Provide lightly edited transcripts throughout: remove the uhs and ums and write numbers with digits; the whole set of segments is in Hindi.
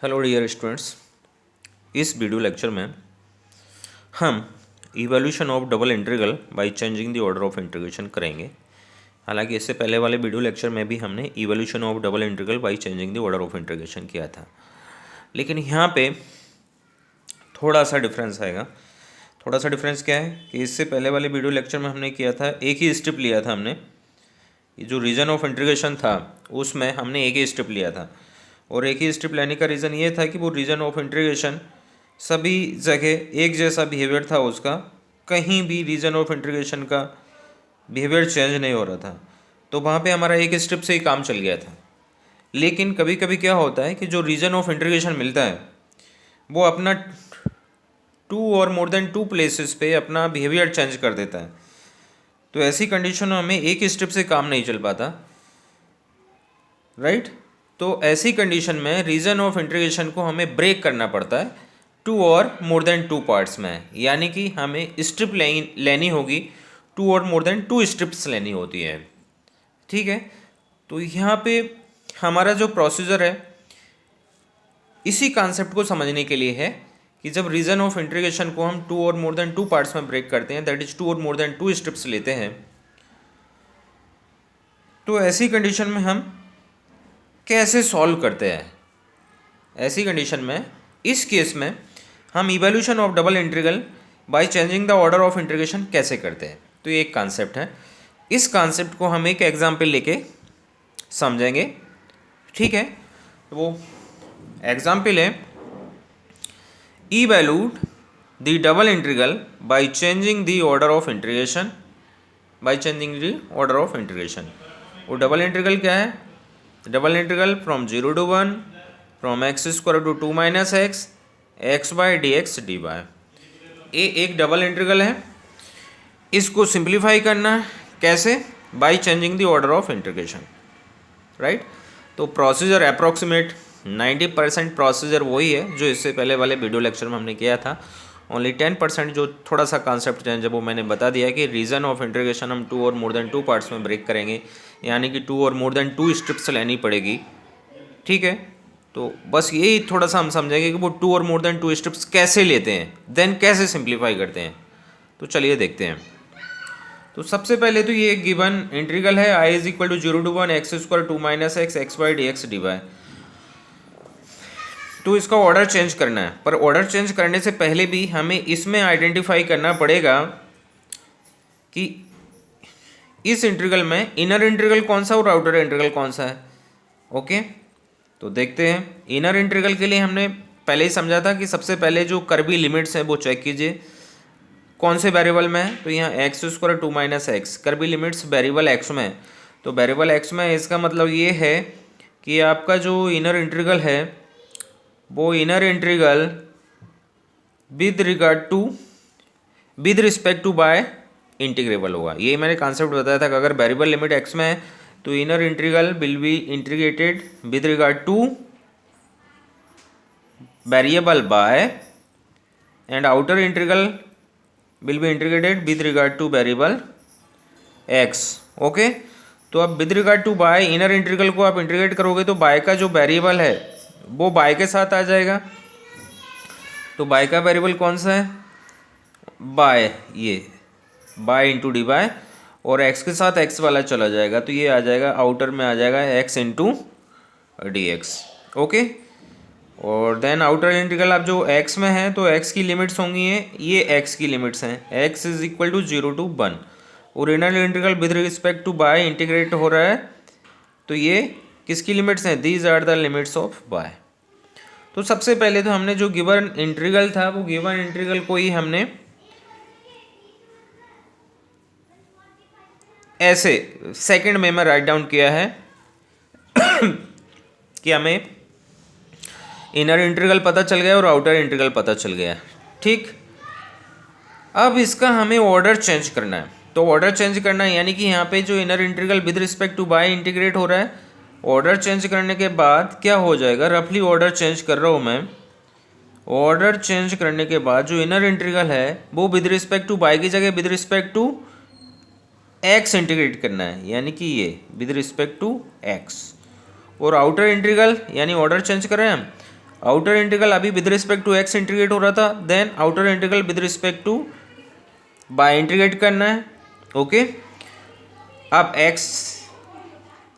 हेलो डियर स्टूडेंट्स, इस वीडियो लेक्चर में हम evolution of double integral by changing the order of integration करेंगे। हालांकि इससे पहले वाले वीडियो लेक्चर में भी हमने evolution of double integral by changing the order of integration किया था, लेकिन यहाँ पे थोड़ा सा डिफरेंस आएगा। थोड़ा सा डिफरेंस क्या है कि इससे पहले वाले वीडियो लेक्चर में हमने किया था, एक ही स्टेप लिया था हमने। ये जो रीजन ऑफ इंटीग्रेशन था उसमें हमने एक ही स्टेप लिया था, और एक ही स्टेप लेने का रीज़न ये था कि वो रीजन ऑफ इंटीग्रेशन सभी जगह एक जैसा बिहेवियर था उसका, कहीं भी रीजन ऑफ इंटीग्रेशन का बिहेवियर चेंज नहीं हो रहा था, तो वहाँ पे हमारा एक स्टेप से ही काम चल गया था। लेकिन कभी कभी क्या होता है कि जो रीजन ऑफ इंटीग्रेशन मिलता है वो अपना 2 और मोर देन 2 प्लेसेस पे अपना बिहेवियर चेंज कर देता है। तो ऐसी कंडीशन में एक स्टेप से काम नहीं चल पाता, राइट। तो ऐसी कंडीशन में रीजन ऑफ इंटीग्रेशन को हमें ब्रेक करना पड़ता है 2 और मोर देन 2 पार्ट्स में, यानी कि हमें स्ट्रिप लेनी होगी 2 और मोर देन 2 स्ट्रिप्स लेनी होती है, ठीक है। तो यहाँ पे हमारा जो प्रोसीजर है इसी कॉन्सेप्ट को समझने के लिए है कि जब रीजन ऑफ इंटीग्रेशन को हम 2 और मोर देन 2 पार्ट्स में ब्रेक करते हैं, दैट इज 2 और मोर देन 2 स्ट्रिप्स लेते हैं, तो ऐसी कंडीशन में हम कैसे सॉल्व करते हैं। ऐसी कंडीशन में इस केस में हम evolution of double integral by changing the order of integration कैसे करते हैं। तो ये एक कॉन्सेप्ट है, इस कॉन्सेप्ट को हम एक एग्जाम्पल लेके समझेंगे, ठीक है। तो वो एग्जाम्पल है evaluate the double integral by changing the order of integration, by changing the order of integration. वो डबल इंटीग्रल क्या है? Double integral from 0 to 1 from x square to 2 minus x y d x d y. ये एक डबल इंटीग्रल है, इसको सिंप्लीफाई करना है कैसे? Bye changing the order of integration, right. तो प्रोसीजर अप्रॉक्सीमेट 90% प्रोसीजर वही है जो इससे पहले वाले वीडियो लेक्चर में हमने किया था। ओनली 10% जो थोड़ा सा कॉन्सेप्ट चेंज है वो मैंने बता दिया कि रीजन ऑफ इंटीग्रेशन हम 2 और मोर देन 2 पार्ट्स में ब्रेक करेंगे, यानी कि 2 और मोर देन 2 स्ट्रिप्स लेनी पड़ेगी, ठीक है। तो बस यही थोड़ा सा हम समझेंगे कि वो 2 और मोर देन 2 स्ट्रिप्स कैसे लेते हैं, देन कैसे सिंप्लीफाई करते हैं। तो चलिए देखते हैं। तो सबसे पहले तो ये गिवन इंटीग्रल है I is equal to 0 to 1 x square 2 minus x y d x d y. तो इसका ऑर्डर चेंज करना है, पर ऑर्डर चेंज करने से पहले भी हमें इसमें आइडेंटिफाई करना पड़ेगा कि इस इंटीग्रल में इनर इंटीग्रल कौन सा और आउटर इंटीग्रल कौन सा है। ओके, तो देखते हैं। इनर इंटीग्रल के लिए हमने पहले ही समझा था कि सबसे पहले जो कर्वी लिमिट्स हैं वो चेक कीजिए कौन से वेरिएबल में है। तो यहाँ x square 2 minus x curvy limits variable x में है, तो वेरिएबल एक्स में इसका मतलब ये है कि आपका जो इनर इंटीग्रल है वो inner integral with respect to y integrable होगा। ये मैंने कॉन्सेप्ट बताया था कि अगर वेरिएबल लिमिट एक्स में है तो inner integral will be integrated with regard to variable y and outer integral will be integrated with regard to variable x. Okay, तो अब with regard to y inner integral को आप इंटीग्रेट करोगे तो बाय का जो वेरिएबल है वो बाय के साथ आ जाएगा। तो बाय का वेरिएबल कौन सा है? बाय, ये बाय इंटू डी बाय, और एक्स के साथ एक्स वाला चला जाएगा तो ये आ जाएगा आउटर में आ जाएगा x into D x. Okay, और देन आउटर इंटीग्रल अब जो एक्स में है तो एक्स की लिमिट्स होंगी ये एक्स की लिमिट्स हैं, x is equal to 0 to 1, और inner integral with respect to y integrate हो रहा है तो ये किसकी लिमिट्स हैं? These are the limits of y. तो सबसे पहले तो हमने जो गिवन इंटीग्रल था वो गिवन इंटीग्रल को ही हमने ऐसे सेकंड में राइट डाउन किया है कि हमें इनर इंटीग्रल पता चल गया और आउटर इंटीग्रल पता चल गया, ठीक। अब इसका हमें ऑर्डर चेंज करना है। तो ऑर्डर चेंज करना है यानी कि यहाँ पे जो inner integral with respect to y integrate हो रहा है, ऑर्डर चेंज करने के बाद क्या हो जाएगा? रफली ऑर्डर चेंज कर रहा हूँ मैं। ऑर्डर चेंज करने के बाद जो इनर इंटीग्रल है वो विद रिस्पेक्ट टू बाय की जगह with respect to x integrate करना है, यानी कि ये विद रिस्पेक्ट टू एक्स। और आउटर इंटीग्रल यानी ऑर्डर चेंज कर रहे हैं हम, आउटर इंटीग्रल अभी with respect to x integrate हो रहा था, then outer integral with respect to y integrate करना है। ओके, अब x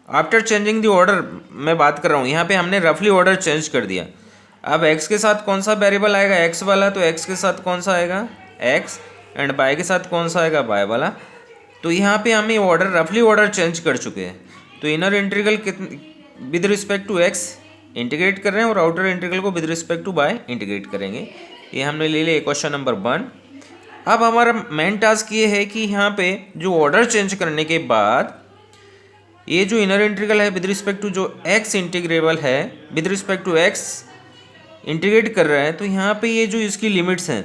after changing the order मैं बात कर रहा हूँ, यहाँ पे हमने रफली ऑर्डर चेंज कर दिया। अब एक्स के साथ कौन सा वेरिएबल आएगा, एक्स वाला, तो एक्स के साथ कौन सा आएगा एक्स, एंड बाय के साथ कौन सा आएगा बाय वाला। तो यहाँ पे हमें ऑर्डर रफली ऑर्डर चेंज कर चुके हैं। तो inner integral with respect to x integrate कर रहे हैं और आउटर इंटीग्रल को with respect to y integrate करेंगे। ये हमने ले लिया क्वेश्चन नंबर 1। अब हमारा मेन टास्क ये है कि यहाँ पे जो ऑर्डर चेंज करने के बाद ये जो इनर इंटीग्रल है विद रिस्पेक्ट टू जो एक्स इंटीग्रेबल है with respect to x integrate कर रहा है, तो यहाँ पे ये जो इसकी लिमिट्स हैं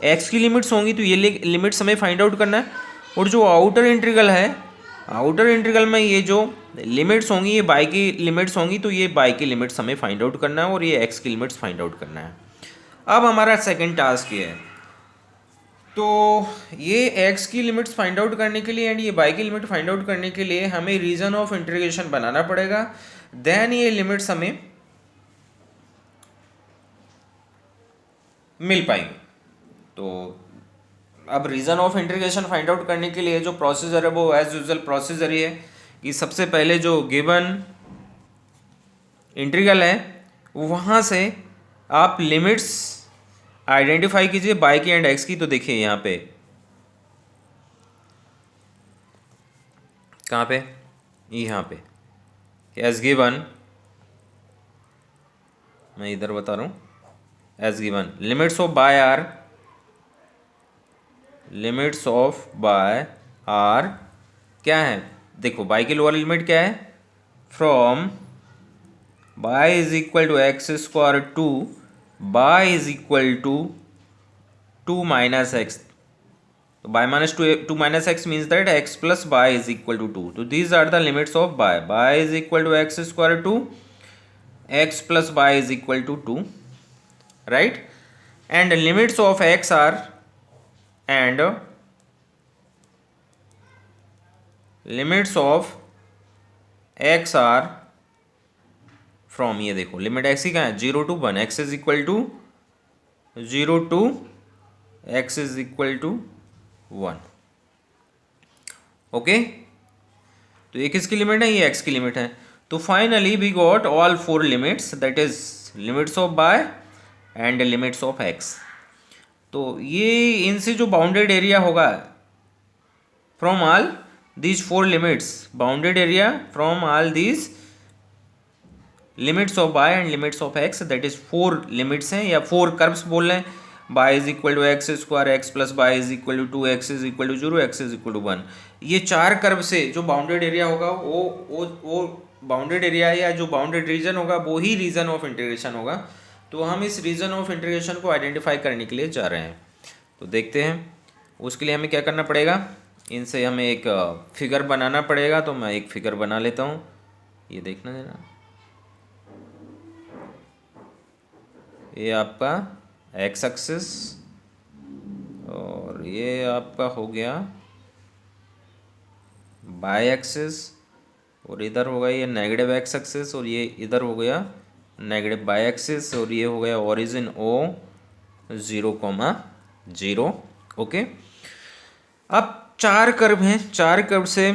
एक्स की लिमिट्स होंगी, तो ये लिमिट्स हमें फाइंड आउट करना है। और जो आउटर इंटीग्रल है, आउटर इंटीग्रल में ये जो लिमिट्स होंगी ये बाय की लिमिट्स होंगी, तो ये बाय की लिमिट्स हमें फाइंड आउट करना है और ये एक्स की लिमिट्स फाइंड आउट करना है। अब हमारा सेकंड टास्क ये है, तो ये एक्स की लिमिट्स फाइंड आउट करने के लिए एंड ये बाय की लिमिट फाइंड आउट करने के लिए हमें रीजन ऑफ इंटीग्रेशन बनाना पड़ेगा, देन ये लिमिट्स हमें मिल पाएंगे। तो अब region of integration find out करने के लिए जो प्रोसीजर है वो एज यूजुअल प्रोसीजर ही है कि सबसे पहले जो गिवन इंटीग्रल है वहाँ से आप लिमिट्स आइडेंटिफाई कीजिए बाय की एंड एक्स की। तो देखिए यहाँ पे कहाँ पे, यहाँ पे एज गिवन, मैं इधर बता रहा हूँ as given limits of y आर, लिमिट्स ऑफ बाय आर क्या है, देखो बाय की लोअर लिमिट क्या है, from y is equal to x square to y is equal to 2 minus x. तो y minus two minus x means that x plus y is equal to 2। तो these are the limits of y, y is equal to x square to x plus y is equal to 2, right? And limits of x are and limits of x are from, ये देखो लिमिट x की क्या है 0 to 1, x is equal to 0 to x is equal to 1। Okay, तो ये किसकी लिमिट है, ये x की लिमिट है। तो finally we got all 4 limits, that is limits of y and limits of x. तो ये इनसे जो बाउंडेड एरिया होगा from all these 4 limits, bounded area from all these limits of y and limits of x, that is 4 limits हैं या 4 कर्व्स बोल रहे हैं। Y is equal to x square, x plus y is equal to 2, x is equal to 0, x is equal to 1। ये 4 कर्व से जो बाउंडेड एरिया होगा वो बाउंडेड एरिया या जो बाउंडेड रीजन होगा वो ही रीजन ऑफ इंटीग्रेशन होगा। तो हम इस रीजन ऑफ इंटीग्रेशन को आइडेंटिफाई करने के लिए जा रहे हैं। तो देखते हैं उसके लिए हमें क्या करना पड़ेगा, इनसे हमें एक फिगर बनाना पड़ेगा। तो मैं एक फिगर बना लेता हूँ, ये देखना देना, ये आपका एक्स एक्सिस और ये आपका हो गया बाय एक्सिस, और इधर हो गया ये नेगेटिव एक्स एक्सिस और ये इधर हो गया नेगेटिव बाय एक्सिस, और ये हो गया ओरिजिन ओ 0,0। ओके, अब 4 कर्व हैं, 4 कर्व से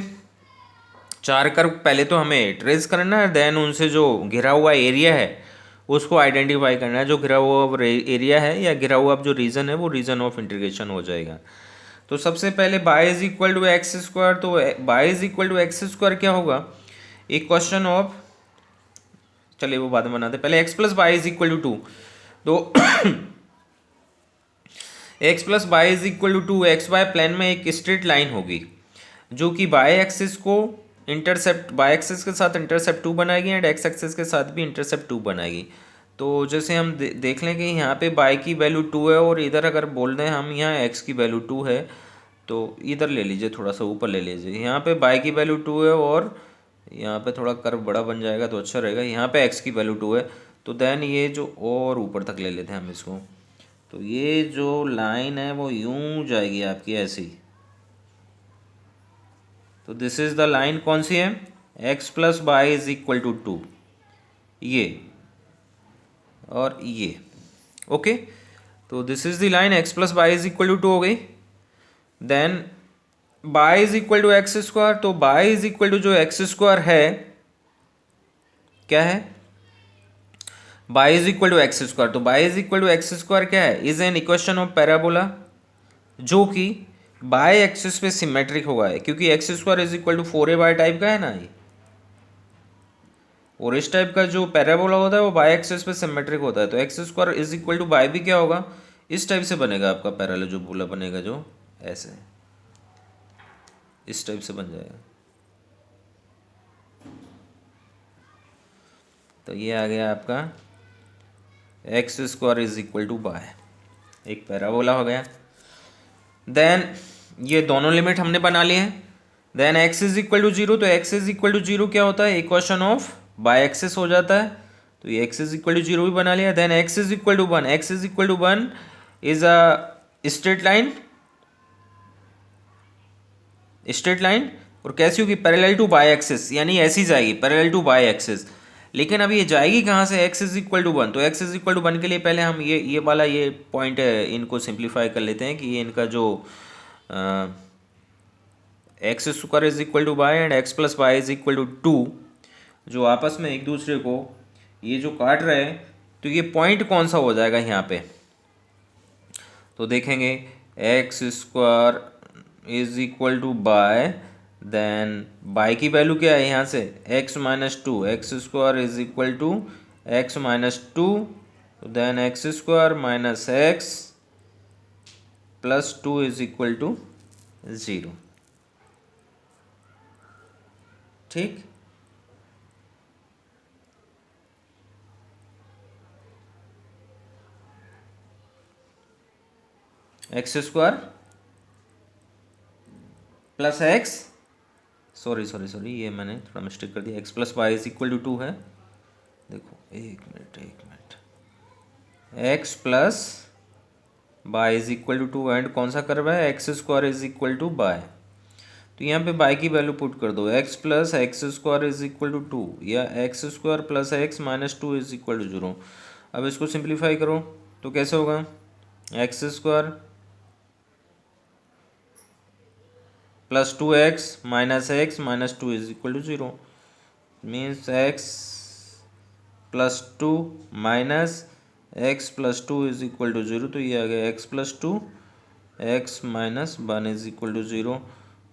4 कर्व पहले तो हमें ट्रेस करना है, देन उनसे जो घिरा हुआ एरिया है उसको आइडेंटिफाई करना है। जो घिरा हुआ एरिया है या घिरा हुआ जो रीजन है वो रीजन ऑफ इंटीग्रेशन हो जाएगा। तो सबसे पहले y is equal to x square, तो y is equal to x square क्या होगा, एक क्वेश्चन ऑफ, चलिए वो बाद में बनाते, पहले x plus y is equal to 2। तो x plus y is equal to 2, x y plane में एक स्ट्रेट लाइन होगी जो कि बाय एक्सिस को इंटरसेप्ट, बाय एक्सिस के साथ इंटरसेप्ट 2 बनाएगी एंड एक्स एक्सिस के साथ भी इंटरसेप्ट 2 बनाएगी। तो जैसे हम देख लें कि यहाँ पे बाय की वैल्यू 2 है और इधर अगर बोल दें हम यहाँ एक्स की वैल्यू 2 है, तो इधर ले लीजिए, थोड़ा सा ऊपर ले लीजिए, यहाँ पे बाय की वैल्यू 2 है और यहाँ पे थोड़ा कर्व बड़ा बन जाएगा तो अच्छा रहेगा, यहाँ पे एक्स की वैल्यू 2 है। तो देन ये जो और ऊपर तक ले लेते हैं हम इसको, तो ये जो लाइन है वो यूं जाएगी आपकी ऐसी। तो दिस इज द लाइन कौन सी है, x plus y is equal to 2, ये और ये। ओके, तो this is the line x plus y is equal to 2 हो गई। Then y is equal to x square, तो बाई इज इक्वल टू जो एक्स स्क्वायर है क्या है, y is equal to x square, तो y is equal to x square क्या है, is an equation of parabola जो कि बाय एक्सिस पे सिमेट्रिक होगा है, क्योंकि x square is equal to 4a type का है ना ये, और इस टाइप का जो पैराबोला होता है वो बाय एक्सिस पे सिमेट्रिक होता है। तो x square is equal to y भी क्या होगा, इस टाइप से बनेगा आपका पैराबोला, जो बोला बनेगा जो ऐसे इस टाइप से बन जाएगा। तो ये आ गया आपका x square is equal to y, एक पैराबोला हो गया। देन ये दोनों लिमिट हमने बना लिए हैं। Then x is equal to 0, तो x इज इक्वल टू 0 क्या होता है, इक्वेशन ऑफ बाय एक्सिस हो जाता है, तो ये x इज इक्वल टू 0 भी बना लिया। Then x is equal to 1, x is equal to 1 is a straight line, straight line, और कैसी होगी, पैरेलल टू बाय एक्सिस, यानी ऐसी जाएगी पैरेलल टू बाय एक्सिस। लेकिन अब ये जाएगी कहाँ से, x इज इक्वल टू 1, तो x इज इक्वल टू 1 के लिए पहले हम ये वाला ये पॉइंट है इनको सिंप्लीफाई कर लेते हैं कि ये इनका जो x square is equal to y and x plus y is equal to 2, जो आपस में एक दूसरे को ये जो काट रहे हैं, तो ये पॉइंट कौन सा हो जाएगा यहाँ पे, तो देखेंगे x square is equal to y, then y की वैल्यू क्या है यहाँ से x minus 2, x square is equal to x minus 2, then x square minus x plus 2 is equal to 0। ठीक, x square plus x, sorry ये मैंने थोड़ा मिस्टेक कर दिया, x plus y is equal to 2 है, देखो एक minute, x plus y is equal to 2 and कौन सा कर्व है, x square is equal to y, तो यहाँ पे बाय की वैल्यू पुट कर दो, x plus x square is equal to 2 या x square plus x minus 2 is equal to 0। अब इसको सिंप्लीफाई करो तो कैसे होगा, x square plus 2x minus 2 is equal to 0, means x plus 2 minus x plus 2 is equal to 0, तो ये आ गया x plus 2 x minus 1 is equal to 0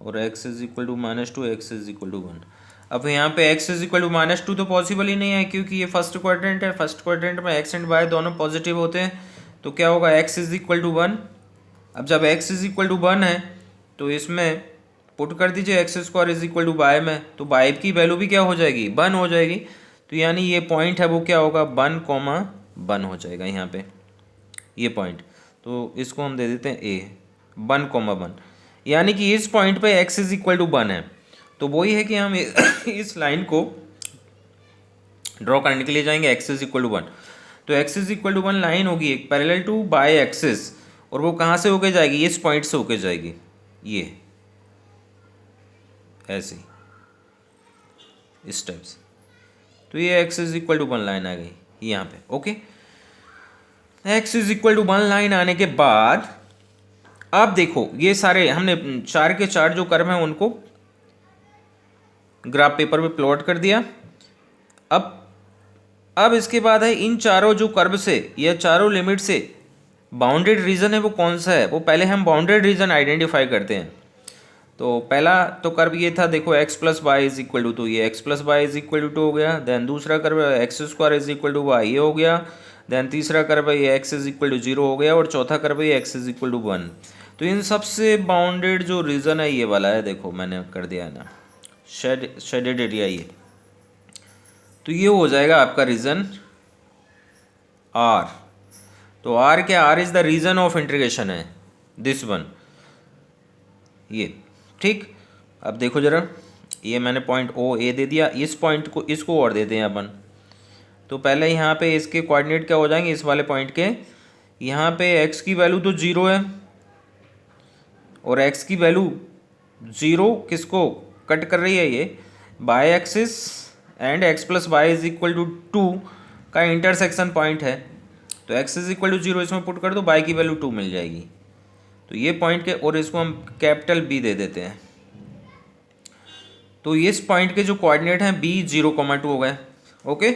और x is equal to minus 2 x is equal to 1। अब यहाँ पे x is equal to minus 2 तो पॉसिबल ही नहीं है, क्योंकि ये फर्स्ट क्वाड्रेंट है, फर्स्ट क्वाड्रेंट में x एंड y दोनों पॉजिटिव होते हैं, तो क्या होगा x इज इक्वल टू 1। अब जब x इज इक्वल टू 1 है तो इसमें पुट कर दीजिए x square is equal to y में, तो बाय की वैल्यू भी क्या हो जाएगी, 1 हो जाएगी, तो यानी ये पॉइंट है वो क्या होगा 1,1 हो जाएगा यहाँ पे ये पॉइंट, तो इसको हम दे देते हैं a 1,1, यानी कि इस पॉइंट पे x इज इक्वल टू 1 है। तो वही है कि हम इस लाइन को ड्रॉ करने के लिए जाएंगे x इज इक्वल टू 1, तो x is equal to 1 line होगी एक पैरेलल टू बाय एक्सिस, और वो कहाँ से होके जाएगी, इस पॉइंट से होके जाएगी, ये ऐसे इस टाइप से, तो ये x is equal to 1 line आ गई यहाँ पे। Okay, x is equal to 1 line आने के बाद अब देखो ये सारे हमने 4 के 4 जो कर्व हैं उनको ग्राफ पेपर पे प्लॉट कर दिया। अब इसके बाद है इन चारों जो कर्व से या चारों लिमिट से बाउंडेड रीजन है वो कौन सा है, वो पहले हम बाउंडेड रीजन आइडेंटिफाई करते हैं। तो पहला तो कर्व ये था देखो x plus y is equal to, तो ये x plus y is equal to 2 हो गया। देन दूसरा curve x square is equal to y ये हो गया। देन तीसरा कर्व ये x इज इक्वल टू 0 हो गया, और चौथा कर्व ये x इज इक्वल टू 1। तो इन सबसे बाउंडेड जो रीजन है ये वाला है, देखो मैंने कर दिया है ना शेडेड एरिया ये, तो ये हो जाएगा आपका रीजन R। तो R क्या, R is the region of integration है दिस वन, ये ठीक। अब देखो जरा, ये मैंने पॉइंट ओ ए दे दिया, इस पॉइंट को इसको और देते हैं अपन। तो पहले यहाँ पे इसके कोऑर्डिनेट क्या हो जाएंगे, इस वाले पॉइंट के, यहाँ पे x की वैल्यू तो 0 है, और x की वैल्यू 0 किसको कट कर रही है, ये y axis and x plus y is equal to 2 का इंटरसेक्शन पॉइंट है, तो x इज इक्वल टू 0 इसमें पुट कर दो, y की वैल्यू 2 मिल जाएगी। तो ये पॉइंट के, और इसको हम कैपिटल B दे देते हैं। तो इस पॉइंट के जो कोऑर्डिनेट हैं b 0,2 हो गए। ओके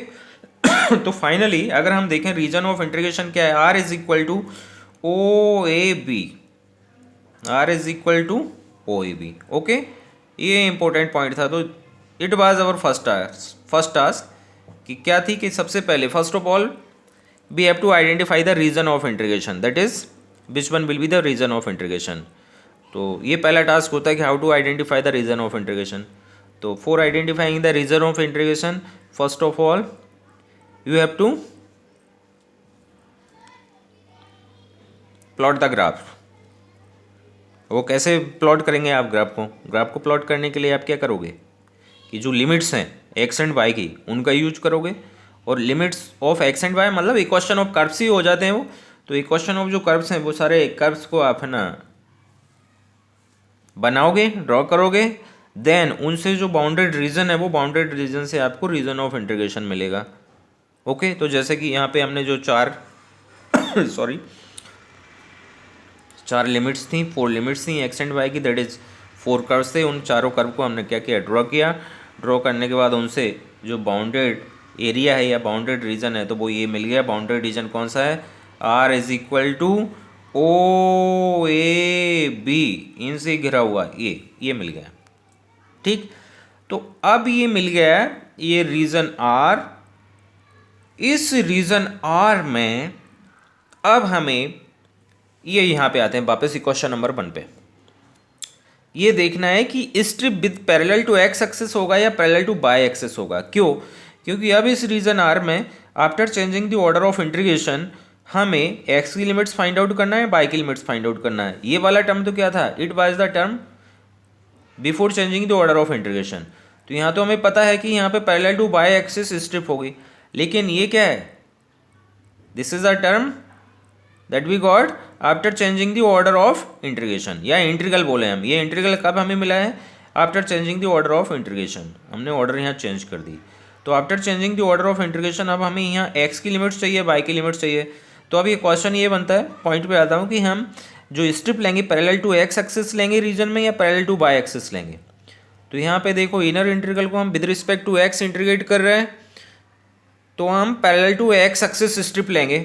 तो फाइनली अगर हम देखें रीजन ऑफ इंटीग्रेशन क्या है, r is equal to OAB, r is equal to OAB। Okay, ये इंपॉर्टेंट पॉइंट था। तो it was our first task कि क्या थी कि सबसे पहले first of all we have to identify the region of integration, that is which one will be the region of integration. तो ये पहला टास्क होता है कि how to identify the region of integration. तो for identifying the region of integration first of all you have to plot the graph. वो कैसे प्लॉट करेंगे आप ग्राफ को प्लॉट करने के लिए आप क्या करोगे कि जो लिमिट्स हैं एक्स एंड वाई की उनका यूज करोगे, और limits of x and y मतलब इक्वेशन ऑफ कर्व्स ही हो जाते हैं वो। तो इक्वेशन ऑफ जो कर्व्स हैं वो सारे कर्व्स को आप है ना बनाओगे, ड्रॉ करोगे, देन उनसे जो बाउंडेड रीजन है वो बाउंडेड रीजन से आपको रीजन ऑफ इंटीग्रेशन मिलेगा। ओके, तो जैसे कि यहाँ पे हमने जो चार सॉरी 4 लिमिट्स थी, 4 लिमिट्स थी एक्स एंड वाई की, दैट इज 4 कर्व्स थे। उन चारों कर्व को हमने क्या किया, ड्रॉ किया। ड्रॉ करने के बाद उनसे जो बाउंडेड एरिया है या बाउंडेड रीजन है तो वो ये मिल गया। बाउंडेड रीजन कौन सा है, r is equal to OAB, इनसे घिरा हुआ ये मिल गया। ठीक, तो अब ये मिल गया ये रीजन R। इस रीजन R में अब हमें ये यहाँ पे आते हैं वापस क्वेश्चन नंबर 1 पे। ये देखना है कि strip with parallel to x axis होगा या पैरेलल टू बाय एक्सिस होगा। क्यों, क्योंकि अब इस रीजन R में after changing the order of integration हमें x की लिमिट्स फाइंड आउट करना है, y की लिमिट्स फाइंड आउट करना है। ये वाला टर्म तो क्या था, it was the term before changing the order of integration. तो यहाँ तो हमें पता है कि यहाँ पे parallel to y axis strip होगी, लेकिन ये क्या है, this is a term that we got after changing the order of integration, या इंटीग्रल बोले हम। ये इंटीग्रल कब हमें मिला है, after changing the order of integration. हमने ऑर्डर यहाँ चेंज कर दी। तो after changing the order of integration अब हमें यहाँ x की लिमिट्स चाहिए, y की लिमिट्स चाहिए। तो अब ये क्वेश्चन ये बनता है, पॉइंट पे आता हूँ कि हम जो स्ट्रिप लेंगे पैरेलल टू x एक्सिस लेंगे रीजन में या पैरेलल टू y एक्सिस लेंगे। तो यहाँ पे देखो इनर इंटीग्रल को हम with respect to x integrate कर रहे हैं, तो हम parallel to x axis strip लेंगे।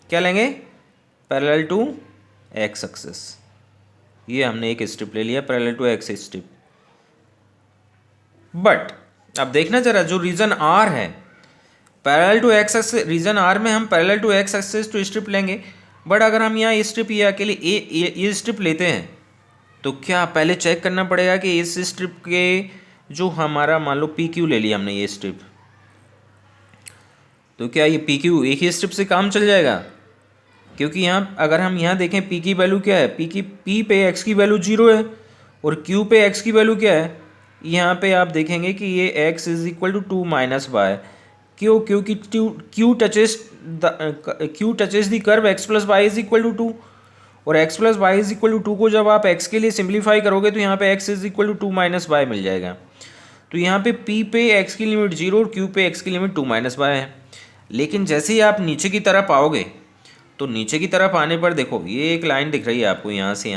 क्या लेंगे, पैरेलल टू x एक्सिस। ये हमने एक स्ट्रिप ले लिया parallel to x strip. But अब देखना जरा, जो रीजन R है parallel to x axis, region R में हम पैरेलल टू x एक्सिस तो स्ट्रिप लेंगे। बट अगर हम यहाँ स्ट्रिप ये अकेले ये स्ट्रिप लेते हैं तो क्या पहले चेक करना पड़ेगा कि इस स्ट्रिप के जो हमारा मान लो PQ ले लिया हमने ये स्ट्रिप, तो क्या ये PQ एक ही स्ट्रिप से काम चल जाएगा। क्योंकि यहाँ अगर हम यहाँ देखें P की वैल्यू क्या है, P पे x की वैल्यू 0 है और Q पे x की वैल्यू क्या है, यहाँ पे आप देखेंगे कि ये x is equal to 2 minus y. क्यों, क्योंकि Q touches the curve x plus y is equal to 2, और x plus y is equal to 2 को जब आप x के लिए सिंप्लीफाई करोगे तो यहाँ पे x is equal to 2 minus y मिल जाएगा। तो यहाँ पे P पे x की लिमिट 0 और Q पे x की लिमिट 2 माइनस वाई है। लेकिन जैसे ही आप नीचे की तरफ आओगे तो नीचे की तरफ आने पर देखो ये एक लाइन दिख रही है आपको यहाँ से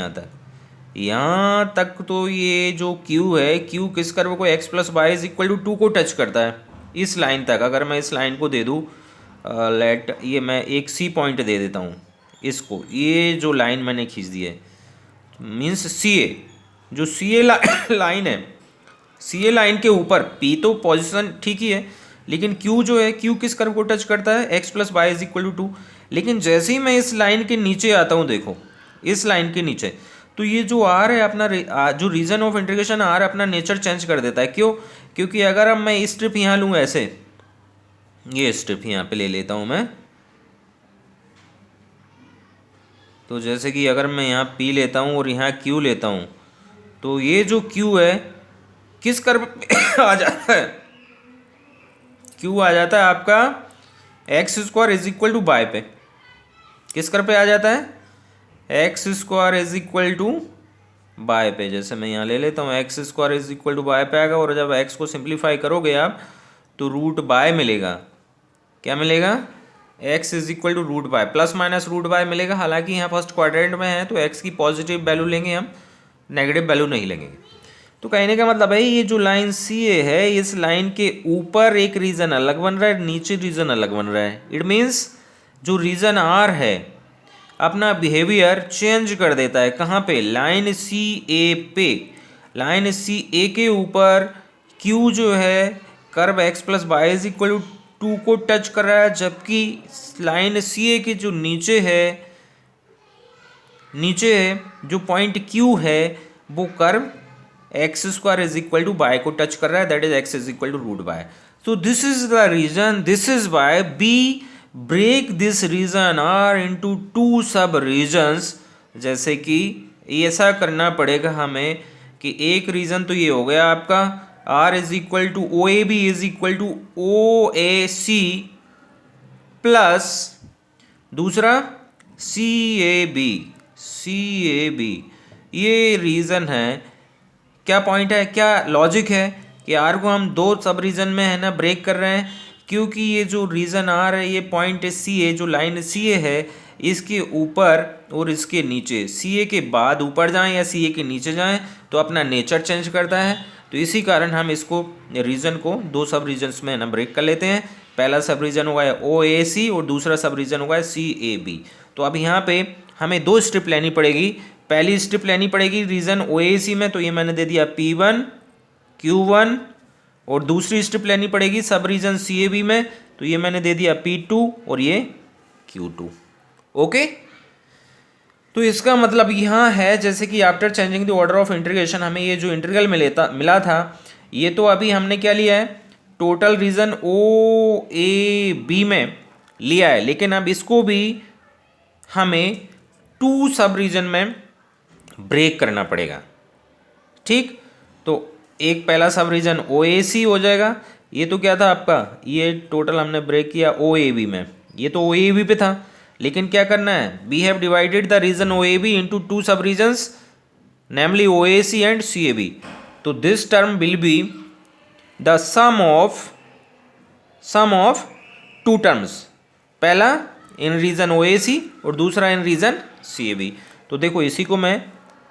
यहाँ तक तो ये जो Q है, Q किस कर्व को x plus y is equal to 2 को टच करता है। इस लाइन तक अगर मैं इस लाइन को दे दूँ लेट, ये मैं एक C पॉइंट दे देता हूँ इसको, ये जो लाइन मैंने खींच दी है मीन्स CA, जो CA लाइन है, CA लाइन के ऊपर P तो पोजीशन ठीक ही है, लेकिन Q जो है, Q किस कर्व को टच करता है, x plus y is equal to 2। लेकिन जैसे ही मैं इस लाइन के नीचे आता हूँ, देखो इस लाइन के नीचे, तो ये जो R है अपना जो रीजन ऑफ इंटीग्रेशन R अपना नेचर चेंज कर देता है। क्यों, क्योंकि अगर अब मैं इस स्ट्रिप यहाँ लूँ ऐसे, ये स्ट्रिप यहाँ पे ले लेता हूँ मैं, तो जैसे कि अगर मैं यहाँ P लेता हूँ और यहाँ Q लेता हूँ, तो ये जो Q है किस कर्व पे आ जाता है, Q आ जाता है आपका x square is equal to y पे। किस कर्व पे आ जाता है, x square is equal to y पे। जैसे मैं यहाँ ले लेता हूँ x square is equal to y पे आएगा, और जब एक्स को सिंप्लीफाई करोगे आप तो रूट बाय मिलेगा। क्या मिलेगा, x is equal to root y, plus minus root y मिलेगा। हालांकि यहाँ फर्स्ट क्वाड्रेंट में है तो x की पॉजिटिव वैल्यू लेंगे हम, नेगेटिव वैल्यू नहीं लेंगे। तो कहने का मतलब है ये जो लाइन सी ए है, इस लाइन के ऊपर एक रीजन अलग बन रहा है, नीचे रीजन अलग बन रहा है। इट मीन्स जो रीजन आर है अपना बिहेवियर चेंज कर देता है। कहाँ पे, लाइन सी ए पे। लाइन सी ए के ऊपर क्यू जो है curve x plus y is equal to को टच कर रहा है, जबकि लाइन सी ए के जो नीचे है जो पॉइंट क्यू है वो curve x square is equal to y को टच कर रहा है, that is x is equal to root y. So this is the region, this is why we break this region R into two sub regions. जैसे कि ऐसा करना पड़ेगा हमें कि एक रीजन तो ये हो गया आपका R is equal to O A B is equal to O A C plus दूसरा सी ए बी। ये रीजन है, क्या पॉइंट है, क्या लॉजिक है कि आर को हम दो सब रीजन में है ना ब्रेक कर रहे हैं, क्योंकि ये जो रीजन आर है, ये पॉइंट सी ए, जो लाइन सी ए है, इसके ऊपर और इसके नीचे, सी ए के बाद ऊपर जाएं या सी ए के नीचे जाएं तो अपना नेचर चेंज करता है। तो इसी कारण हम इसको रीजन को दो सब रीजन्स में ना ब्रेक कर लेते हैं। पहला सब रीजन हुआ है ओ ए सी और दूसरा सब रीजन हुआ है सी ए बी। तो अब यहाँ पे हमें दो स्ट्रिप लेनी पड़ेगी। पहली स्ट्रिप लेनी पड़ेगी रीजन ओ ए सी में, तो ये मैंने दे दिया P1 Q1, और दूसरी स्ट्रिप लेनी पड़ेगी सब रीजन सी ए बी में, तो ये मैंने दे दिया P2 और ये Q2। ओके, तो इसका मतलब यहाँ है जैसे कि after changing the order of integration हमें ये जो इंटीग्रल मिला था, ये तो अभी हमने क्या लिया है, total region O A B में लिया है, लेकिन अब इसको भी हमें टू सब रीजन में ब्रेक करना पड़ेगा। ठीक, तो एक पहला सब रीजन ओ ए सी हो जाएगा। ये तो क्या था आपका, ये टोटल हमने ब्रेक किया ओ ए बी में, ये तो ओ ए बी पे था, लेकिन क्या करना है, we have divided the region O A B into two sub regions, namely O A C and C A B. तो this term will be the sum of two terms, पहला इन रीजन ओ ए सी और दूसरा इन रीजन सी ए बी। तो देखो इसी को मैं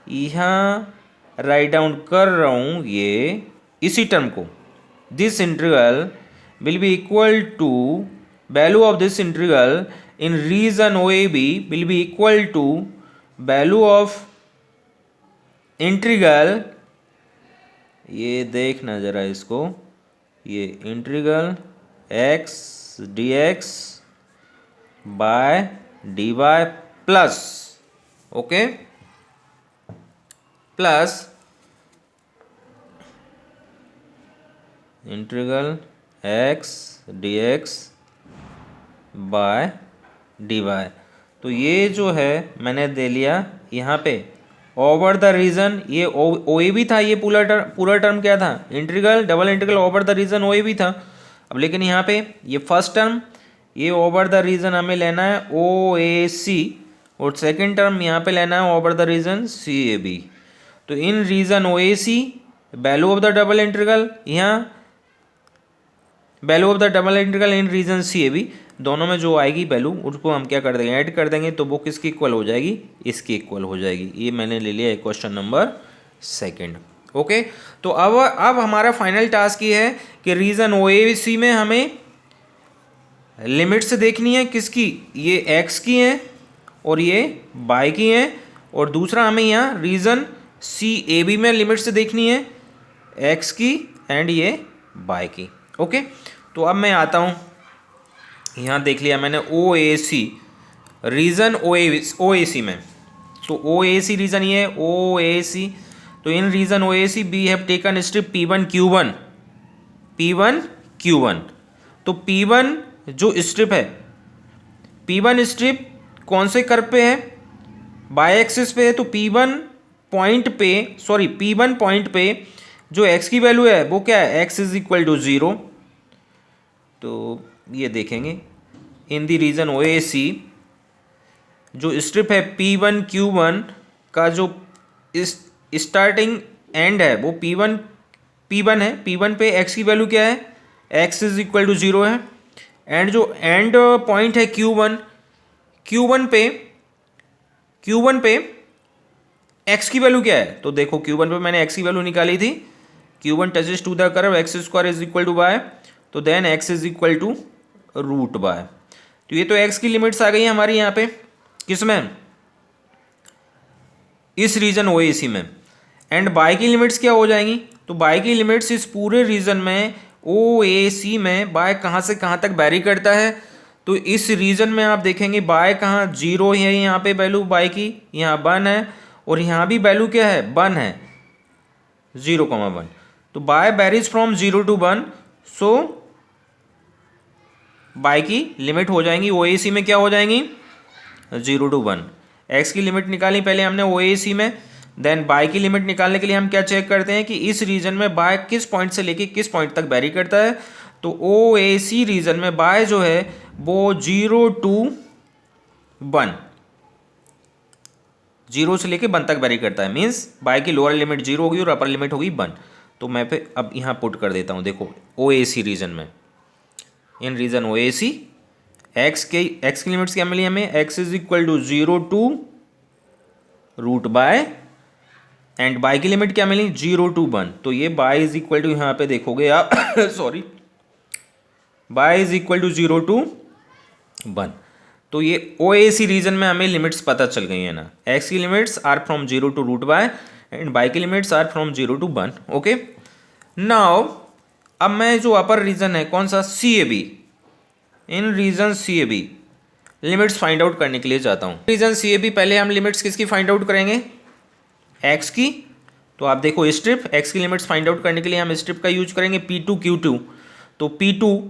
यहाँ राइट डाउन कर रहा हूँ, ये इसी टर्म को, this integral will be equal to value of this integral in region O A B will be equal to value of integral, ये देखना जरा इसको, ये integral x d x y d y plus, okay, plus integral x d x y d y. तो ये जो है मैंने दे लिया यहाँ पे ओवर द रीजन, ये ओ ए बी था, ये पूरा टर्म क्या था, integral double integral over the region O A B था। अब लेकिन यहाँ पे ये फर्स्ट टर्म, ये ओवर द रीजन हमें लेना है ओ ए सी, और सेकेंड टर्म यहाँ पे लेना है over the region C A B. तो in region O A C value of the double integral, यहाँ value of the double integral in region C A B, दोनों में जो आएगी वैल्यू उसको हम क्या कर देंगे, ऐड कर देंगे, तो वो किसकी इक्वल हो जाएगी, इसकी इक्वल हो जाएगी। ये मैंने ले लिया है क्वेश्चन नंबर सेकंड। ओके, तो अब हमारा फाइनल टास्क ये है कि रीजन ओ ए सी में हमें लिमिट्स देखनी है, किसकी, ये एक्स की हैं और ये बाय की हैं, और दूसरा हमें यहाँ रीजन सी ए बी में लिमिट्स देखनी है एक्स की एंड ये बाय की। ओके, तो अब मैं आता हूँ, यहाँ देख लिया मैंने ओ A C reason O A सी में, तो ओ ए सी रीजन ये ओ ए सी, तो in region O A C B have taken strip P1 Q1। तो P1 जो स्ट्रिप है, P1 स्ट्रिप कौन से कर्व पे है, बाय एक्सिस पे है, तो P1 पॉइंट पे जो x की वैल्यू है वो क्या है, x इज इक्वल टू 0। तो ये देखेंगे इन दी रीजन ओ ए सी जो स्ट्रिप है P1 Q1 का जो स्टार्टिंग एंड है वो P1 है, P1 पे x की वैल्यू क्या है, x इज इक्वल टू 0 है, एंड जो एंड पॉइंट है Q1, Q1 पे x की वैल्यू क्या है? तो देखो Q1 पे मैंने x की वैल्यू निकाली थी, Q1 touches to the curve x square is equal to y, तो then x is equal to root y. तो ये तो x की लिमिट्स आ गई हैं हमारी यहाँ पे, किसमें? इस रीजन OAC में। एंड बाय की लिमिट्स क्या हो जाएंगी? तो बाय की लिमिट्स इस पूरे रीजन में OAC में बाय कहाँ से कहाँ तक वैरी करता है। तो इस रीजन में आप देखेंगे बाय कहाँ 0 है, यहाँ पे वैल्यू बाय की, यहाँ 1 है, और यहाँ भी वैल्यू क्या है? 1 है, 0,1। तो y varies from 0 to 1, so y की लिमिट हो जाएंगी OAC में क्या हो जाएंगी? 0 to 1। एक्स की लिमिट निकाली पहले हमने OAC में, देन बाय की लिमिट निकालने के लिए हम क्या चेक करते हैं कि इस रीजन में बाय किस पॉइंट से लेके किस पॉइंट तक वेरी करता है। तो OAC रीजन में बाय जो है वो 0 to 1, 0 से लेके 1 तक वेरी करता है, मीन्स बाय की लोअर लिमिट 0 होगी और अपर लिमिट होगी 1। तो मैं पे अब यहाँ पुट कर देता हूँ, देखो OAC रीजन में, इन रीजन OAC एक्स की लिमिट्स क्या मिली हमें? x is equal to 0 to root y, and y की लिमिट क्या मिली? 0 to 1। तो ये बाय इज इक्वल टू, यहाँ पे देखोगे आप sorry, y is equal to 0 to 1। तो ये OAC रीजन में हमें लिमिट्स पता चल गई है ना, x की limits are from 0 to root y and y की limits are from 0 to 1। Okay, now अब मैं जो अपर रीजन है कौन सा? CAB, in region CAB limits find out करने के लिए जाता हूँ। रीजन CAB पहले हम लिमिट्स किसकी फाइंड आउट करेंगे? x की। तो आप देखो स्ट्रिप, x की लिमिट्स फाइंड आउट करने के लिए हम स्ट्रिप का यूज करेंगे P2 Q2। तो P2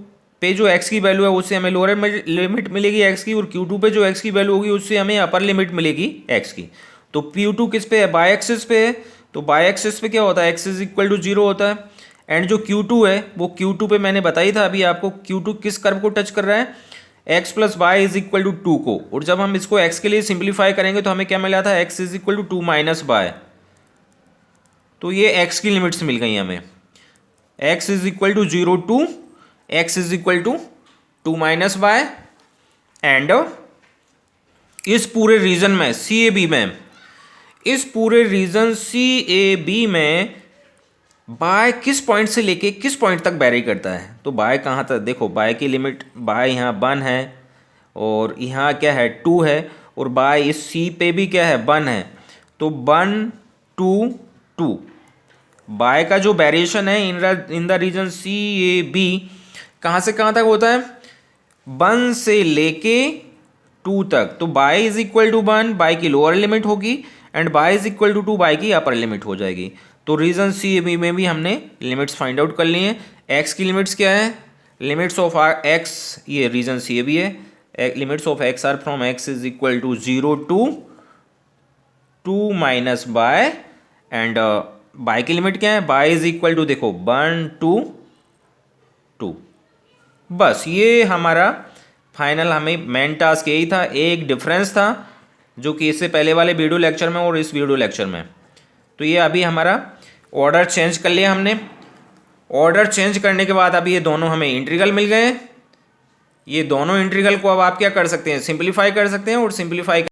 पे जो x की वैल्यू है उससे हमें लोअर लिमिट मिलेगी x की, और Q2 पे जो x की वैल्यू होगी उससे हमें अपर लिमिट मिलेगी x की। तो P2 किस पे है? बाय एक्सिस पे है। तो बाय एक्सिस पे क्या होता है? x इज इक्वल टू 0 होता है। एंड जो Q2 है वो Q2 पे मैंने बताई था अभी आपको, Q2 किस कर्व को टच कर रहा है? x plus y is equal to 2 को। और जब हम इसको x के लिए सिंप्लीफाई करेंगे तो हमें क्या मिला था? x is equal to 2 minus y. तो ये x की लिमिट्स मिल गई हमें, x is equal to 0 to x is equal to 2 minus y. And इस पूरे रीजन में CAB में, इस पूरे रीजन CAB में बाय किस पॉइंट से लेके किस पॉइंट तक वेरी करता है? तो बाय कहाँ तक? देखो बाय की लिमिट, बाय यहाँ 1 है और यहाँ क्या है? 2 है, और बाय इस C पे भी क्या है? 1 है। तो 1 2 2 बाय का जो वेरिएशन है इन द रीजन CAB कहाँ से कहाँ तक होता है? 1 से लेके 2 तक। तो y is equal to 1 y की लोअर लिमिट होगी, and y is equal to 2 y की अपर लिमिट हो जाएगी। तो रीजन CAB में भी हमने लिमिट्स फाइंड आउट कर ली हैं। x की लिमिट्स क्या है? लिमिट्स ऑफ x, ये रीजन CAB है, limits of x are from x is equal to 0 to 2 minus y, and y की लिमिट क्या है? बाय इज इक्वल टू, देखो 1 टू 2। बस ये हमारा फाइनल, हमें मेन टास्क यही था। एक डिफरेंस था जो कि इससे पहले वाले वीडियो लेक्चर में और इस वीडियो लेक्चर में। तो ये अभी हमारा ऑर्डर चेंज कर लिया हमने। ऑर्डर चेंज करने के बाद अभी ये दोनों हमें इंटीग्रल मिल गए। ये दोनों इंटीग्रल को अब आप क्या कर सकते हैं? सिंप्लीफाई कर सकते हैं, और सिंप्लीफाई